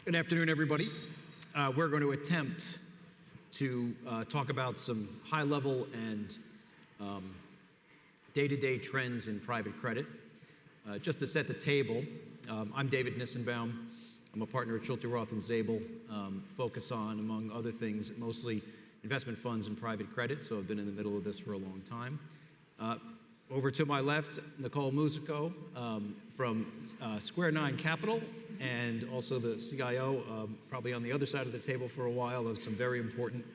Good afternoon, everybody. We're going to attempt to talk about some high-level and day-to-day trends in private credit. Just to set the table, I'm David Nissenbaum. I'm a partner at Schulte, Roth, and Zabel, focus on, among other things, mostly investment funds and private credit, so I've been in the middle of this for a long time. Over to my left, Nicole Musico from Square 9 Capital, and also the CIO, probably on the other side of the table for a while, of some very important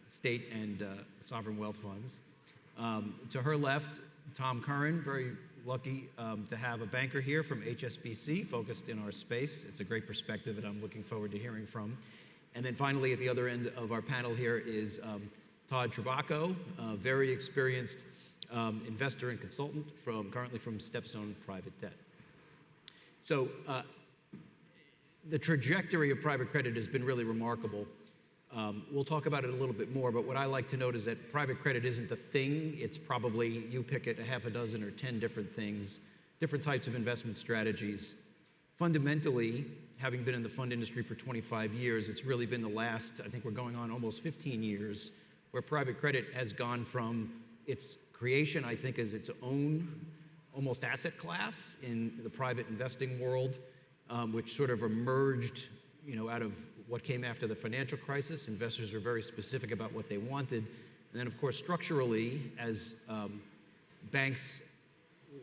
state and sovereign wealth funds. To her left, Tom Curran, very lucky to have a banker here from HSBC, focused in our space. It's a great perspective that I'm looking forward to hearing from. And then finally, at the other end of our panel here is Todd Trabocco, a very experienced investor and consultant currently from StepStone Private Debt. So the trajectory of private credit has been really remarkable. We'll talk about it a little bit more, but what I like to note is that private credit isn't a thing. It's probably, you pick it, a half a dozen or 10 different things, different types of investment strategies. Fundamentally, having been in the fund industry for 25 years, it's really been the last, I think we're going on almost 15 years, where private credit has gone from its creation, I think, as its own almost asset class in the private investing world, which sort of emerged, out of what came after the financial crisis. Investors were very specific about what they wanted. And then, of course, structurally, as banks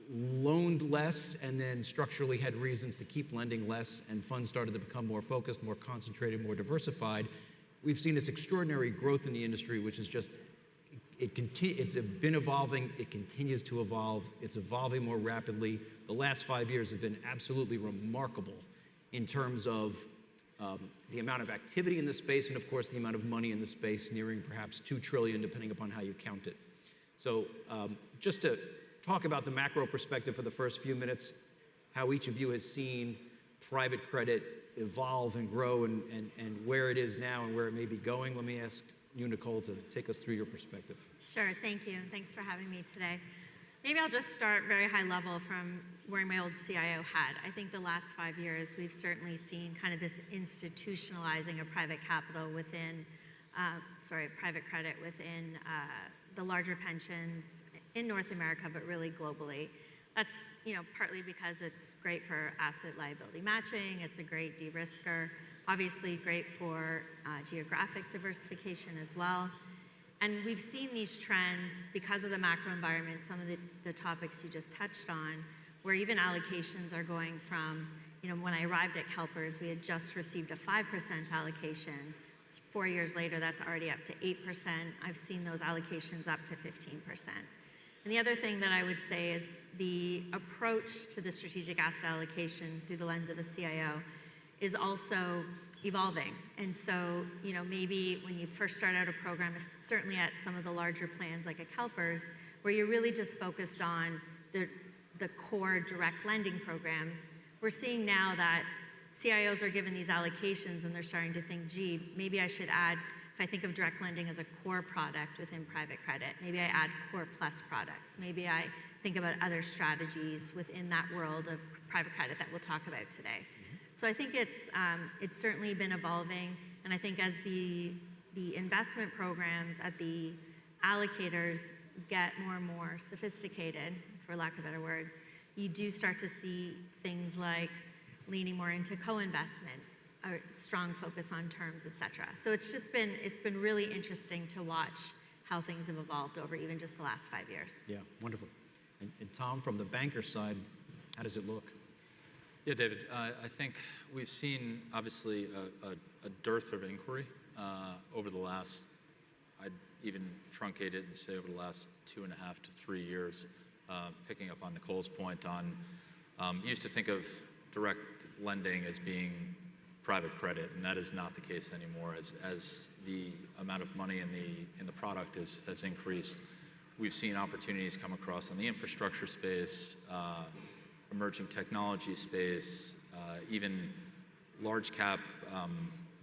loaned less and then structurally had reasons to keep lending less, and funds started to become more focused, more concentrated, more diversified, we've seen this extraordinary growth in the industry, which is just, it's been evolving, it continues to evolve, it's evolving more rapidly. The last 5 years have been absolutely remarkable in terms of the amount of activity in the space, and of course the amount of money in the space, nearing perhaps $2 trillion, depending upon how you count it. So just to talk about the macro perspective for the first few minutes, how each of you has seen private credit evolve and grow, and where it is now and where it may be going. Let me ask you, Nicole, to take us through your perspective. Sure, thank you, and thanks for having me today. Maybe I'll just start very high level from wearing my old CIO hat. I think the last 5 years, we've certainly seen kind of this institutionalizing of private capital within, private credit within the larger pensions in North America, but really globally. That's partly because it's great for asset liability matching, it's a great de-risker, obviously great for geographic diversification as well. And we've seen these trends because of the macro environment, some of the topics you just touched on, where even allocations are going from, when I arrived at CalPERS, we had just received a 5% allocation. 4 years later, that's already up to 8%. I've seen those allocations up to 15%. And the other thing that I would say is the approach to the strategic asset allocation through the lens of a CIO is also evolving. And so, maybe when you first start out a program, certainly at some of the larger plans like a CalPERS, where you're really just focused on the core direct lending programs, we're seeing now that CIOs are given these allocations and they're starting to think, gee, maybe I should add, if I think of direct lending as a core product within private credit, maybe I add core plus products. Maybe I think about other strategies within that world of private credit that we'll talk about today. So I think it's certainly been evolving, and I think as the investment programs at the allocators get more and more sophisticated, for lack of better words, you do start to see things like leaning more into co-investment, a strong focus on terms, et cetera. So it's been really interesting to watch how things have evolved over even just the last 5 years. Yeah, wonderful. And Tom, from the banker side, how does it look? Yeah, David, I think we've seen, obviously, a dearth of inquiry over the last, I'd even truncate it and say over the last 2.5 to 3 years, picking up on Nicole's point on, used to think of direct lending as being private credit, and that is not the case anymore. As the amount of money in the product has increased, we've seen opportunities come across on the infrastructure space, emerging technology space, even large cap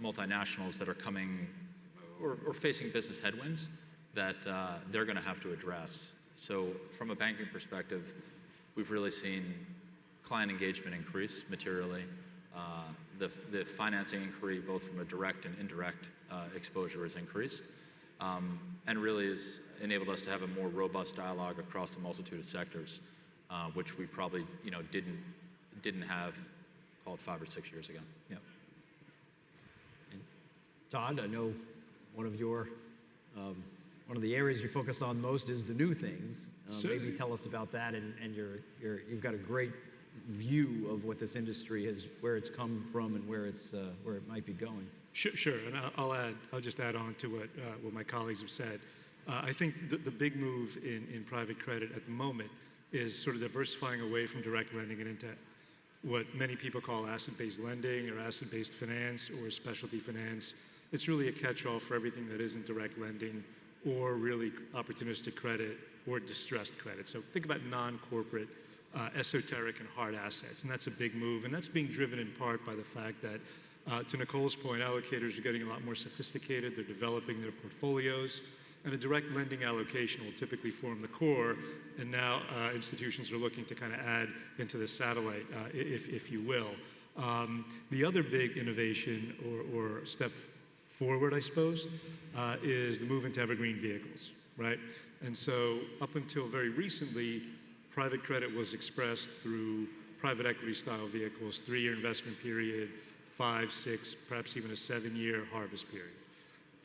multinationals that are coming or facing business headwinds that they're going to have to address. So from a banking perspective, we've really seen client engagement increase materially. the financing inquiry, both from a direct and indirect exposure, has increased, and really has enabled us to have a more robust dialogue across a multitude of sectors, which we probably didn't have, call it 5 or 6 years ago. Yep. And Todd, I know one of your one of the areas you focus on most is the new things. Maybe tell us about that, and you've got a great view of what this industry has, where it's come from, and where it might be going. Sure, and I'll just add on to what my colleagues have said. I think the big move in private credit at the moment is sort of diversifying away from direct lending and into what many people call asset-based lending or asset-based finance or specialty finance. It's really a catch-all for everything that isn't direct lending or really opportunistic credit or distressed credit. So think about non-corporate, esoteric and hard assets, and that's a big move, and that's being driven in part by the fact that, to Nicole's point, allocators are getting a lot more sophisticated, they're developing their portfolios, and a direct lending allocation will typically form the core, and now institutions are looking to kind of add into the satellite, if you will. The other big innovation or step forward, I suppose, is the move into evergreen vehicles, right? And so up until very recently, private credit was expressed through private equity style vehicles, 3-year investment period, 5, 6, perhaps even a 7-year harvest period.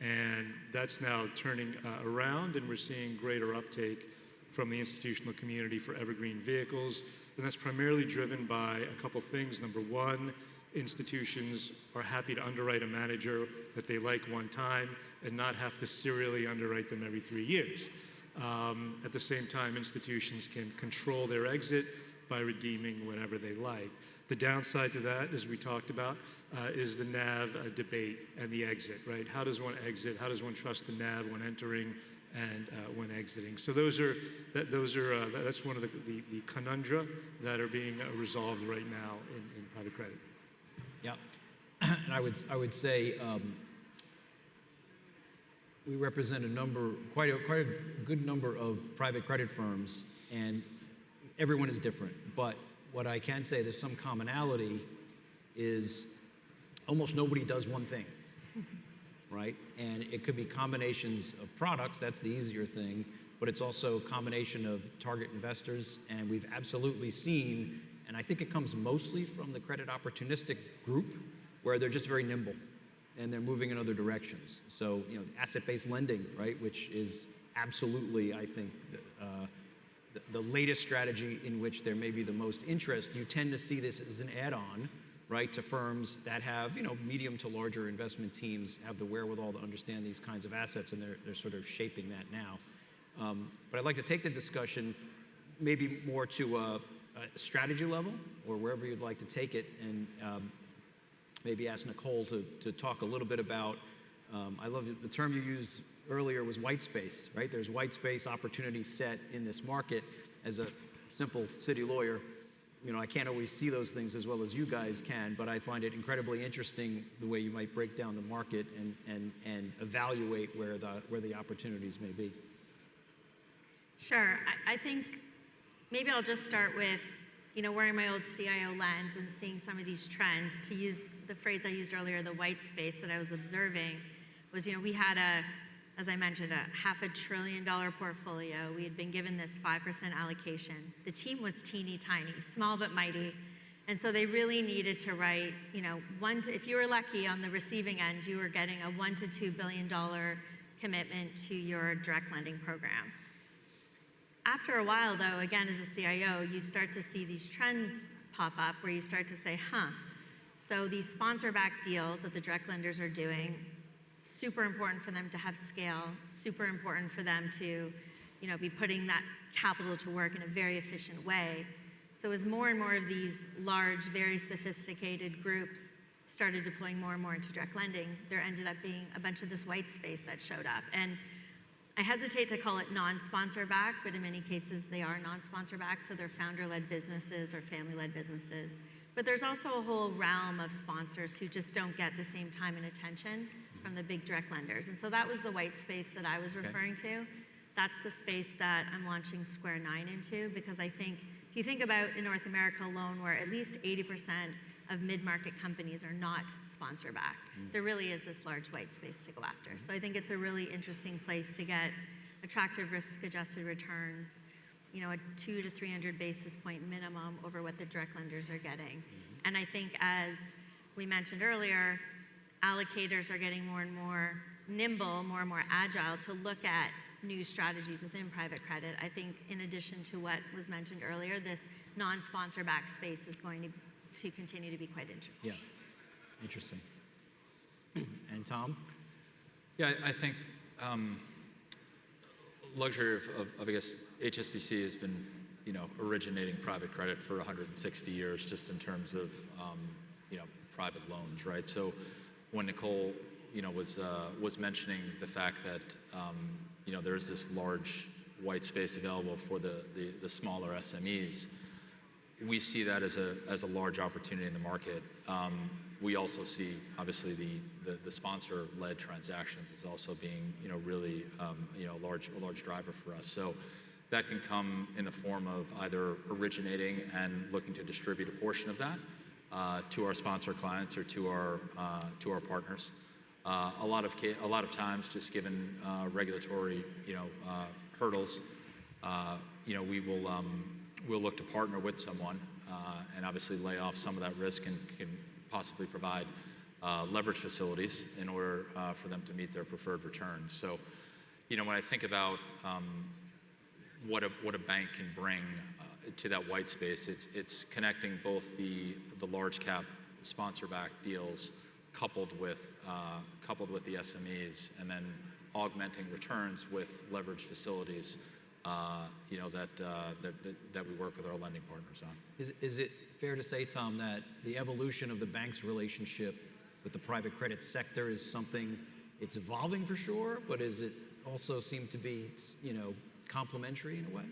And that's now turning around, and we're seeing greater uptake from the institutional community for evergreen vehicles. And that's primarily driven by a couple things. Number one, institutions are happy to underwrite a manager that they like one time and not have to serially underwrite them every 3 years. At the same time, institutions can control their exit by redeeming whenever they like. The downside to that, as we talked about, is the NAV debate and the exit, right? How does one exit? How does one trust the NAV when entering and when exiting? So that's one of the conundra that are being resolved right now in private credit. Yeah, and I would say we represent quite a good number of private credit firms, and everyone is different. But what I can say, there's some commonality, is almost nobody does one thing, right? And it could be combinations of products, that's the easier thing, but it's also a combination of target investors, and we've absolutely seen, and I think it comes mostly from the credit opportunistic group, where they're just very nimble and they're moving in other directions. So, asset-based lending, right, which is absolutely, I think, the latest strategy in which there may be the most interest. You tend to see this as an add-on, right, to firms that have, medium to larger investment teams, have the wherewithal to understand these kinds of assets, and they're sort of shaping that now. But I'd like to take the discussion maybe more to a strategy level, or wherever you'd like to take it, and maybe ask Nicole to talk a little bit about, I love the term you used earlier was white space, right? There's white space opportunity set in this market. As a simple city lawyer, I can't always see those things as well as you guys can, but I find it incredibly interesting the way you might break down the market and evaluate where the opportunities may be. Sure. I think maybe I'll just start with, wearing my old CIO lens and seeing some of these trends. To use the phrase I used earlier, the white space that I was observing was, we had as I mentioned, a $500 billion portfolio. We had been given this 5% allocation. The team was teeny tiny, small but mighty. And so they really needed to write, if you were lucky on the receiving end, you were getting a $1 to $2 billion commitment to your direct lending program. After a while, though, again, as a CIO, you start to see these trends pop up where you start to say, so these sponsor-backed deals that the direct lenders are doing, super important for them to have scale, super important for them to, be putting that capital to work in a very efficient way. So as more and more of these large, very sophisticated groups started deploying more and more into direct lending, there ended up being a bunch of this white space that showed up. And I hesitate to call it non-sponsor backed, but in many cases they are non-sponsor backed, so they're founder-led businesses or family-led businesses. But there's also a whole realm of sponsors who just don't get the same time and attention from the big direct lenders. And so that was the white space that I was referring to. That's the space that I'm launching Square 9 into, because I think if you think about in North America alone, where at least 80% of mid-market companies are not sponsor-backed. There really is this large white space to go after. So I think it's a really interesting place to get attractive risk-adjusted returns, you know, a 200 to 300 basis point minimum over what the direct lenders are getting. And I think, as we mentioned earlier, allocators are getting more and more nimble, more and more agile to look at new strategies within private credit. I think, in addition to what was mentioned earlier, this non-sponsor backed space is going to continue to be quite interesting. Yeah, interesting. And Tom? Yeah, I think luxury of I guess HSBC has been, you know, originating private credit for 160 years, just in terms of you know, private loans, right? So when Nicole, you know, was mentioning the fact that you know, there's this large white space available for the smaller SMEs, we see that as a large opportunity in the market. We also see, obviously, the sponsor-led transactions as also being, you know, really, you know, a large driver for us. So that can come in the form of either originating and looking to distribute a portion of that to our sponsor clients or to our partners. A lot of times, just given regulatory, you know, hurdles, you know, we'll look to partner with someone and obviously lay off some of that risk and can possibly provide leverage facilities in order for them to meet their preferred returns. So, you know, when I think about what a bank can bring to that white space, it's connecting both the large cap sponsor-backed deals coupled with the SMEs, and then augmenting returns with leverage facilities, you know, that we work with our lending partners on. Is it fair to say, Tom, that the evolution of the bank's relationship with the private credit sector is something, it's evolving for sure, but is it also seem to be, you know, complementary in a way?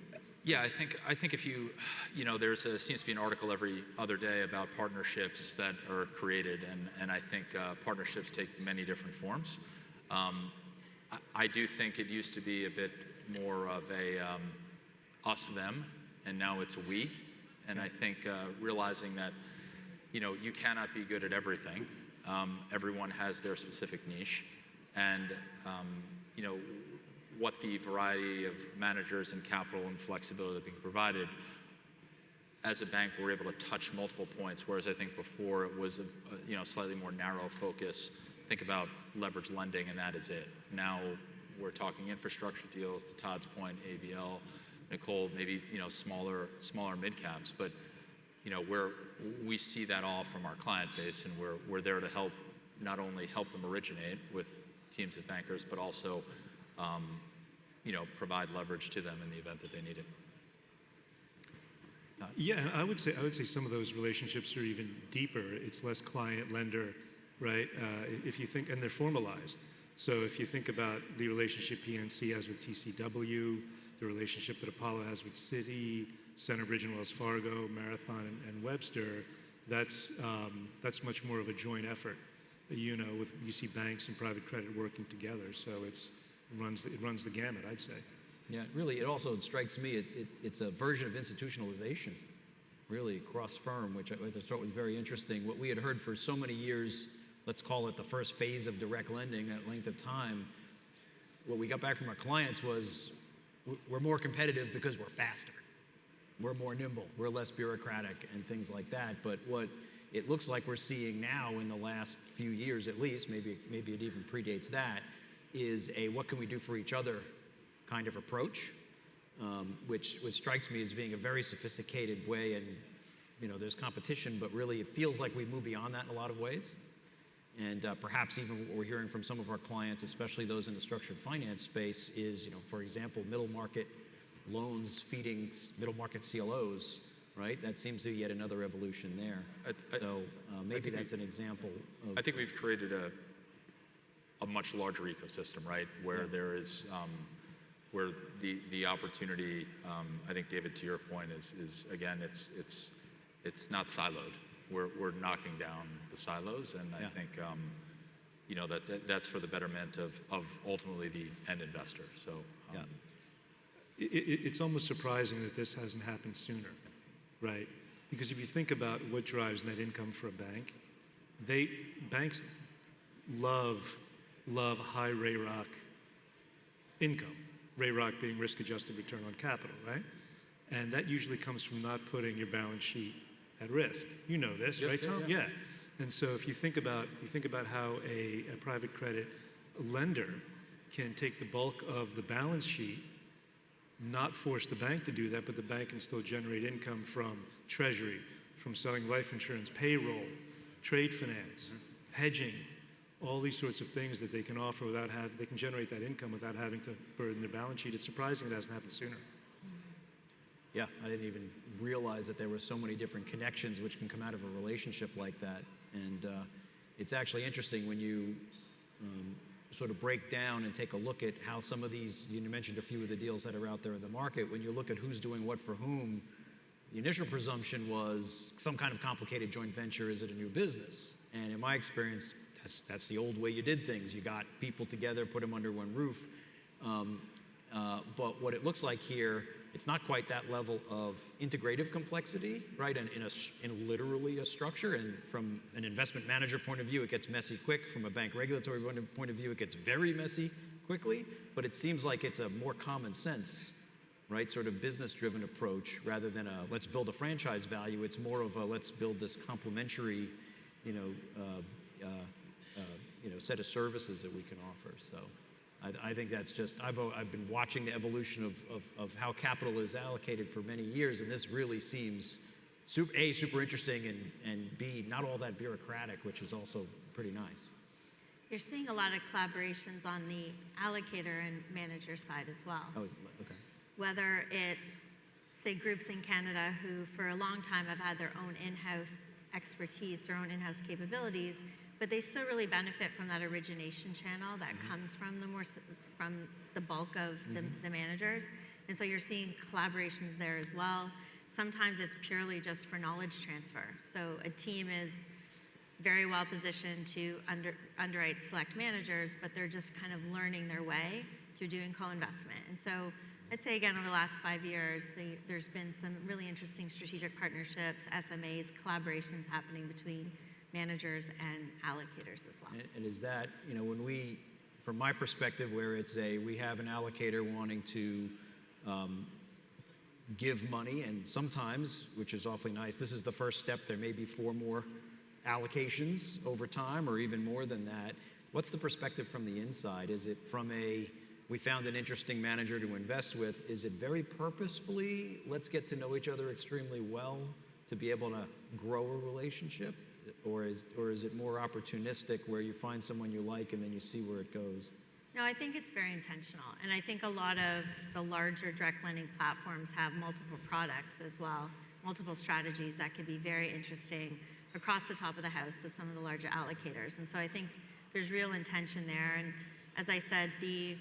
Yeah, I think if you know, seems to be an article every other day about partnerships that are created, and I think partnerships take many different forms. I do think it used to be a bit more of a us-them, and now it's a we. And I think realizing that, you know, you cannot be good at everything. Everyone has their specific niche, and you know, what the variety of managers and capital and flexibility that being provided. As a bank, we're able to touch multiple points, whereas I think before it was a you know, slightly more narrow focus. Think about leverage lending, and that is it. Now we're talking infrastructure deals, to Todd's point, ABL, Nicole, maybe, you know, smaller mid caps, but you know, we see that all from our client base, and we're there to help, not only help them originate with teams of bankers, but also you know, provide leverage to them in the event that they need it. Todd? Yeah, I would say some of those relationships are even deeper. It's less client-lender, right? If you think, and they're formalized. So if you think about the relationship PNC has with TCW, the relationship that Apollo has with Citi, Centerbridge and Wells Fargo, Marathon and Webster, that's much more of a joint effort. You know, you see banks and private credit working together, so it runs the gamut, I'd say. Yeah, really, it also strikes me, it's a version of institutionalization, really, cross-firm, which I thought was very interesting. What we had heard for so many years, let's call it the first phase of direct lending, that length of time, what we got back from our clients was, we're more competitive because we're faster. We're more nimble, we're less bureaucratic, and things like that. But what it looks like we're seeing now in the last few years at least, maybe it even predates that, is a what can we do for each other kind of approach, which strikes me as being a very sophisticated way. And you know, there's competition, but really it feels like we move beyond that in a lot of ways. And perhaps even what we're hearing from some of our clients, especially those in the structured finance space, is, you know, for example, middle market loans feeding middle market CLOs, right? That seems to be yet another evolution there. So maybe that's an example of... I think we've created a much larger ecosystem, right? Where there is, where the opportunity, I think, David, to your point, is again, it's not siloed. We're knocking down the silos, and I think, you know, that's for the betterment of ultimately the end investor. So, it's almost surprising that this hasn't happened sooner, right? Because if you think about what drives net income for a bank, banks love high RAROC income. RAROC being risk-adjusted return on capital, right? And that usually comes from not putting your balance sheet at risk. You know this, Yes, right, yeah, Tom? yeah. And so if you think about how a private credit lender can take the bulk of the balance sheet, not force the bank to do that, but the bank can still generate income from treasury, from selling life insurance, payroll, trade finance, hedging, all these sorts of things that they can offer they can generate that income without having to burden their balance sheet. It's surprising it hasn't happened sooner. Yeah, I didn't even realize that there were so many different connections which can come out of a relationship like that. And it's actually interesting when you sort of break down and take a look at how some of these, you mentioned a few of the deals that are out there in the market, when you look at who's doing what for whom, the initial presumption was some kind of complicated joint venture. Is it a new business? And in my experience, that's the old way you did things. You got people together, put them under one roof. But what it looks like here, it's not quite that level of integrative complexity, right? And in literally a structure. And from an investment manager point of view, it gets messy quick. From a bank regulatory point of view, it gets very messy quickly. But it seems like it's a more common sense, right? Sort of business-driven approach rather than a let's build a franchise value. It's more of a let's build this complementary, set of services that we can offer. So I think that's just, I've been watching the evolution of how capital is allocated for many years, and this really seems, super interesting, and B, not all that bureaucratic, which is also pretty nice. You're seeing a lot of collaborations on the allocator and manager side as well. Oh, okay. Whether it's, say, groups in Canada who for a long time have had their own in-house expertise, their own in-house capabilities, but they still really benefit from that origination channel that comes from the bulk of the managers. And so you're seeing collaborations there as well. Sometimes it's purely just for knowledge transfer. So a team is very well positioned to underwrite select managers, but they're just kind of learning their way through doing co-investment. And so I'd say, again, over the last 5 years, there's been some really interesting strategic partnerships, SMAs, collaborations happening between managers and allocators as well. And is that, when we, from my perspective, where it's we have an allocator wanting to give money, and sometimes, which is awfully nice, this is the first step, there may be 4 more allocations over time, or even more than that. What's the perspective from the inside? Is it from we found an interesting manager to invest with? Is it very purposefully, let's get to know each other extremely well to be able to grow a relationship? Or is it more opportunistic where you find someone you like and then you see where it goes? No, I think it's very intentional. And I think a lot of the larger direct lending platforms have multiple products as well, multiple strategies that could be very interesting across the top of the house of some of the larger allocators. And so I think there's real intention there. And as I said, the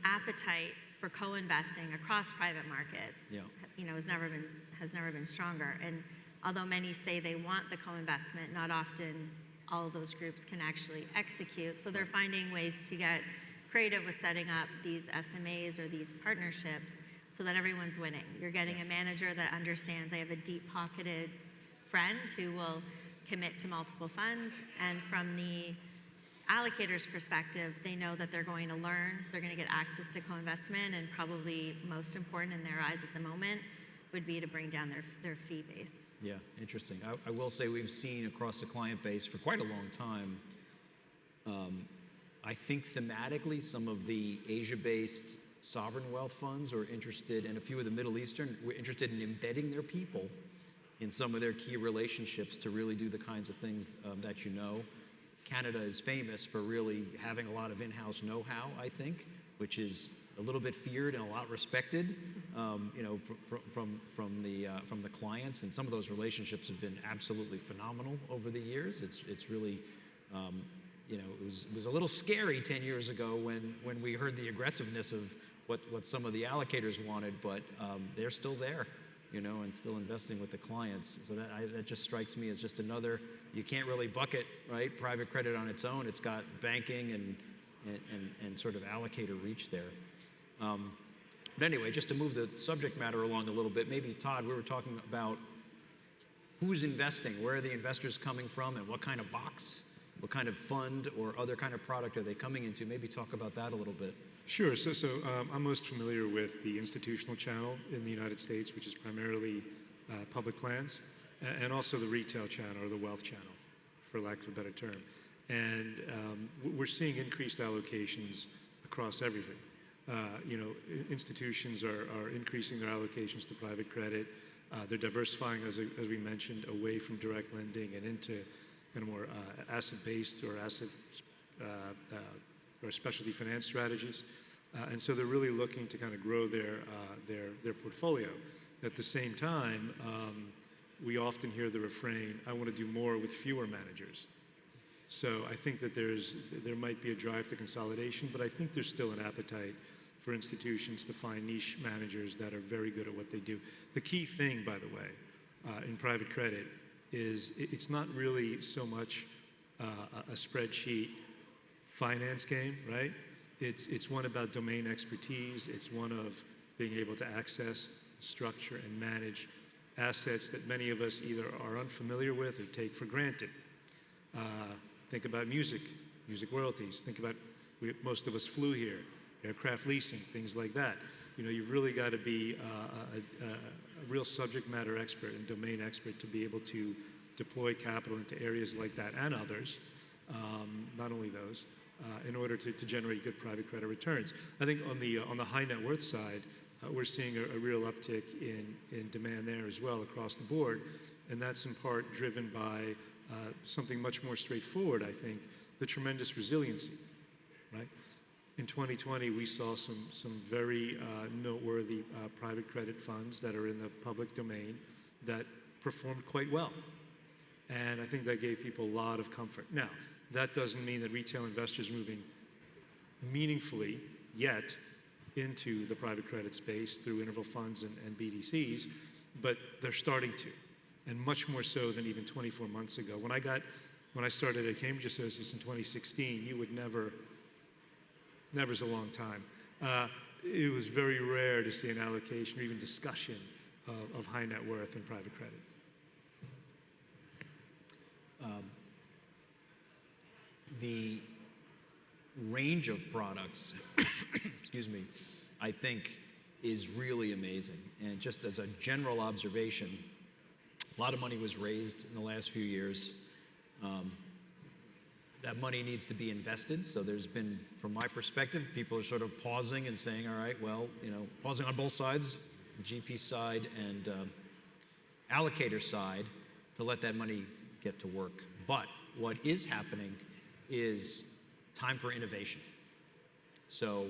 appetite for co-investing across private markets, has never been stronger. And although many say they want the co-investment, not often all of those groups can actually execute. So they're finding ways to get creative with setting up these SMAs or these partnerships so that everyone's winning. You're getting a manager that understands they have a deep-pocketed friend who will commit to multiple funds. And from the allocator's perspective, they know that they're going to learn, they're going to get access to co-investment, and probably most important in their eyes at the moment would be to bring down their fee base. Yeah, interesting. I will say we've seen across the client base for quite a long time, I think thematically some of the Asia-based sovereign wealth funds are interested, and a few of the Middle Eastern, were interested in embedding their people in some of their key relationships to really do the kinds of things that you know. Canada is famous for really having a lot of in-house know-how, I think, which is a little bit feared and a lot respected, from the clients, and some of those relationships have been absolutely phenomenal over the years. It's really, it was a little scary 10 years ago when we heard the aggressiveness of what some of the allocators wanted, but they're still there, and still investing with the clients. So that just strikes me as just another. You can't really bucket, right, private credit on its own. It's got banking and sort of allocator reach there. But anyway, just to move the subject matter along a little bit, maybe Todd, we were talking about who's investing, where are the investors coming from, and what kind of box, what kind of fund or other kind of product are they coming into? Maybe talk about that a little bit. Sure. I'm most familiar with the institutional channel in the United States, which is primarily public plans, and also the retail channel or the wealth channel, for lack of a better term. And we're seeing increased allocations across everything. Institutions are increasing their allocations to private credit. They're diversifying, as we mentioned, away from direct lending and into kind of more asset-based or or specialty finance strategies. And so they're really looking to kind of grow their portfolio. At the same time, we often hear the refrain, I want to do more with fewer managers. So I think that there might be a drive to consolidation, but I think there's still an appetite for institutions to find niche managers that are very good at what they do. The key thing, by the way, in private credit is it's not really so much a spreadsheet finance game, right? It's one about domain expertise. It's one of being able to access, structure, and manage assets that many of us either are unfamiliar with or take for granted. Think about music royalties. Think about, most of us flew here, aircraft leasing, things like that. You've really got to be a real subject matter expert and domain expert to be able to deploy capital into areas like that and others, not only those, in order to generate good private credit returns. I think on the high net worth side, we're seeing a real uptick in demand there as well across the board, and that's in part driven by something much more straightforward, I think, the tremendous resiliency, right? In 2020, we saw some very noteworthy private credit funds that are in the public domain that performed quite well. And I think that gave people a lot of comfort. Now, that doesn't mean that retail investors are moving meaningfully yet into the private credit space through interval funds and BDCs, but they're starting to, and much more so than even 24 months ago. When I started at Cambridge Associates in 2016, you would never's a long time. It was very rare to see an allocation or even discussion of high net worth and private credit. The range of products, excuse me, I think is really amazing. And just as a general observation, a lot of money was raised in the last few years. That money needs to be invested. So there's been, from my perspective, people are sort of pausing and saying, all right, well, pausing on both sides, GP side and allocator side, to let that money get to work. But what is happening is time for innovation. So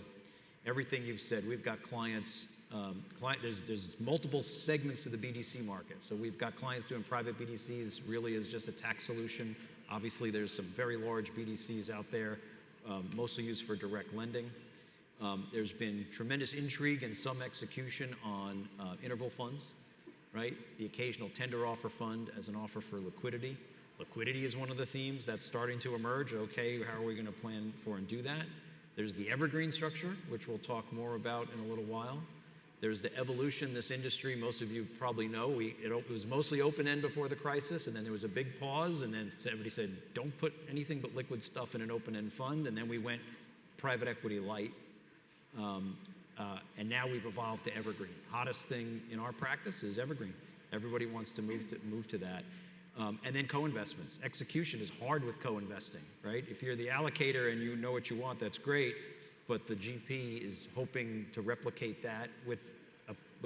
everything you've said, we've got clients, there's multiple segments to the BDC market. So we've got clients doing private BDCs really as just a tax solution. Obviously, there's some very large BDCs out there, mostly used for direct lending. There's been tremendous intrigue and some execution on interval funds, right? The occasional tender offer fund as an offer for liquidity. Liquidity is one of the themes that's starting to emerge. Okay, how are we going to plan for and do that? There's the Evergreen structure, which we'll talk more about in a little while. There's the evolution in this industry. Most of you probably know it was mostly open-end before the crisis, and then there was a big pause, and then everybody said, don't put anything but liquid stuff in an open-end fund, and then we went private equity light, and now we've evolved to Evergreen. Hottest thing in our practice is Evergreen. Everybody wants to move to that. And then co-investments. Execution is hard with co-investing, right? If you're the allocator and you know what you want, that's great, but the GP is hoping to replicate that with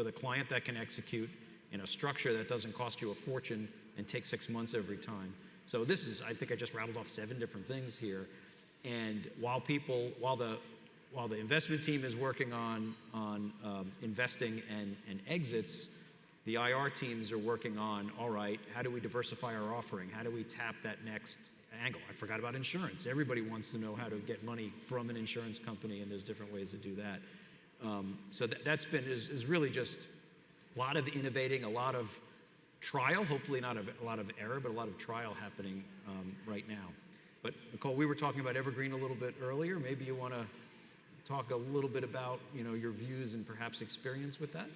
a client that can execute in a structure that doesn't cost you a fortune and take 6 months every time. So this is, I think I just rattled off 7 different things here. And while the investment team is working on investing and exits, the IR teams are working on, all right, how do we diversify our offering? How do we tap that next angle? I forgot about insurance. Everybody wants to know how to get money from an insurance company, and there's different ways to do that. So that's been is really just a lot of innovating, a lot of trial, hopefully not a lot of error, but a lot of trial happening right now. But Nicole, we were talking about Evergreen a little bit earlier. Maybe you want to talk a little bit about, your views and perhaps experience with that?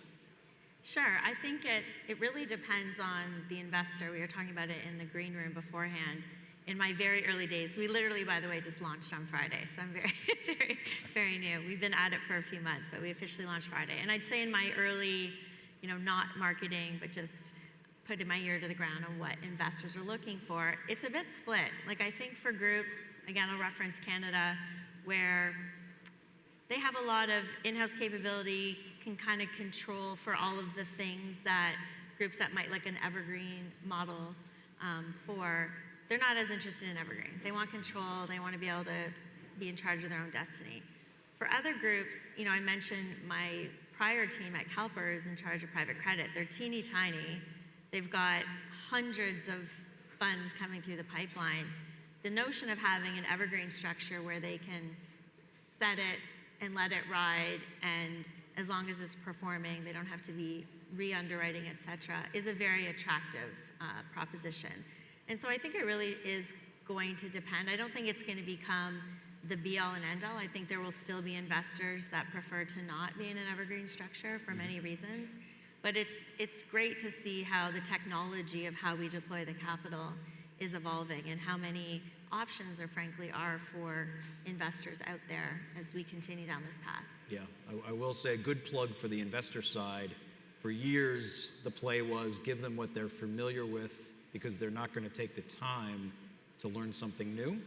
Sure. I think it really depends on the investor. We were talking about it in the green room beforehand. In my very early days, we literally, by the way, just launched on Friday, so I'm very, very, very new. We've been at it for a few months, but we officially launched Friday. And I'd say in my early, not marketing, but just putting my ear to the ground on what investors are looking for, it's a bit split. Like, I think for groups, again, I'll reference Canada, where they have a lot of in-house capability, can kind of control for all of the things that groups that might like an Evergreen model they're not as interested in Evergreen. They want control, they want to be able to be in charge of their own destiny. For other groups, I mentioned my prior team at CalPER is in charge of private credit. They're teeny tiny. They've got hundreds of funds coming through the pipeline. The notion of having an Evergreen structure where they can set it and let it ride, and as long as it's performing, they don't have to be re-underwriting, et cetera, is a very attractive proposition. And so I think it really is going to depend. I don't think it's going to become the be-all and end-all. I think there will still be investors that prefer to not be in an Evergreen structure for many reasons. But it's great to see how the technology of how we deploy the capital is evolving and how many options there frankly are for investors out there as we continue down this path. Yeah, I will say a good plug for the investor side. For years, the play was give them what they're familiar with because they're not going to take the time to learn something new.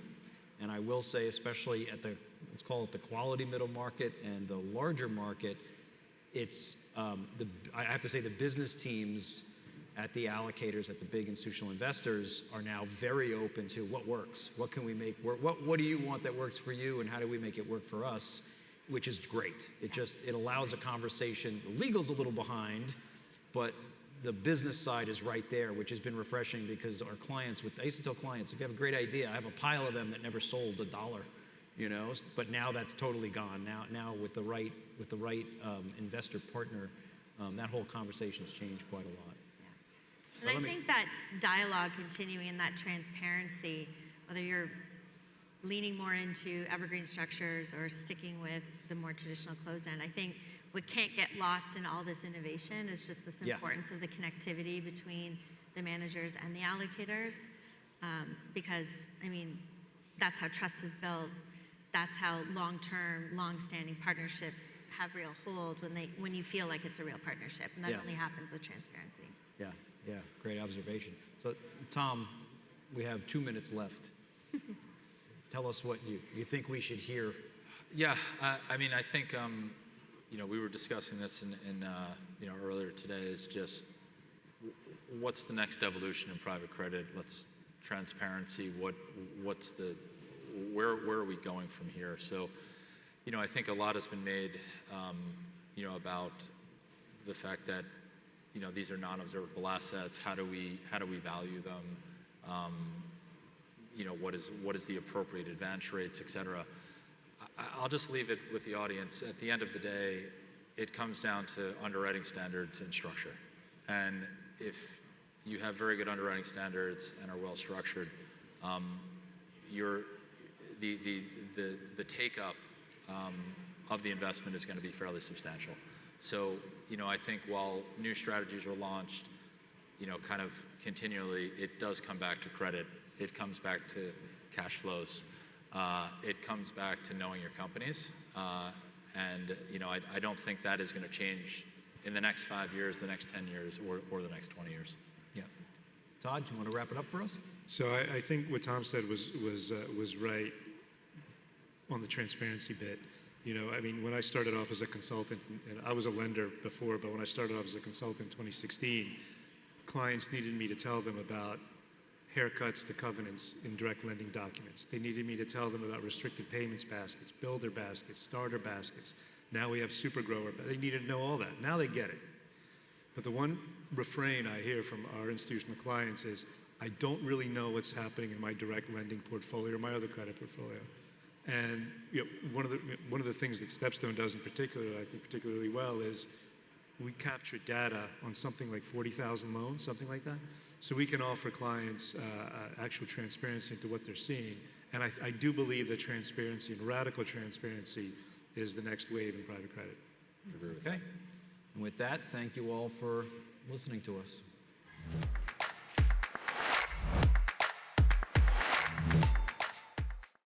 And I will say, especially at let's call it the quality middle market and the larger market, it's, I have to say the business teams at the allocators, at the big institutional investors, are now very open to what works. What can we make work? What do you want that works for you, and how do we make it work for us? Which is great. It allows a conversation. The legal's a little behind, but the business side is right there, which has been refreshing because our clients, I used to tell clients, if you have a great idea, I have a pile of them that never sold $1, but now that's totally gone. Now with the right investor partner, that whole conversation has changed quite a lot. Yeah. And I think that dialogue continuing and that transparency, whether you're leaning more into Evergreen structures or sticking with the more traditional closed-end, I think what can't get lost in all this innovation is just this importance of the connectivity between the managers and the allocators, because, that's how trust is built. That's how long-term, long-standing partnerships have real hold when you feel like it's a real partnership, and that only happens with transparency. Yeah, great observation. So, Tom, we have 2 minutes left. Tell us what you think we should hear. Yeah, I think, we were discussing this in earlier today, is just what's the next evolution in private credit? Transparency, where are we going from here? So, I think a lot has been made, about the fact that, these are non-observable assets. How do we value them? What is the appropriate advance rates, et cetera. I'll just leave it with the audience. At the end of the day, it comes down to underwriting standards and structure. And if you have very good underwriting standards and are well structured, the take up of the investment is going to be fairly substantial. So, I think while new strategies are launched, kind of continually, it does come back to credit. It comes back to cash flows. It comes back to knowing your companies. And I don't think that is going to change in the next 5 years, the next 10 years, or the next 20 years. Yeah. Todd, do you want to wrap it up for us? So I think what Tom said was right on the transparency bit. When I started off as a consultant, and I was a lender before, but when I started off as a consultant in 2016, clients needed me to tell them about haircuts to covenants in direct lending documents. They needed me to tell them about restricted payments baskets, builder baskets, starter baskets. Now we have super grower. They needed to know all that. Now they get it. But the one refrain I hear from our institutional clients is, I don't really know what's happening in my direct lending portfolio or my other credit portfolio. And one of the things that StepStone does in particular, I think particularly well, is we capture data on something like 40,000 loans, something like that. So we can offer clients actual transparency into what they're seeing. And I do believe that transparency and radical transparency is the next wave in private credit. Okay. And with that, thank you all for listening to us.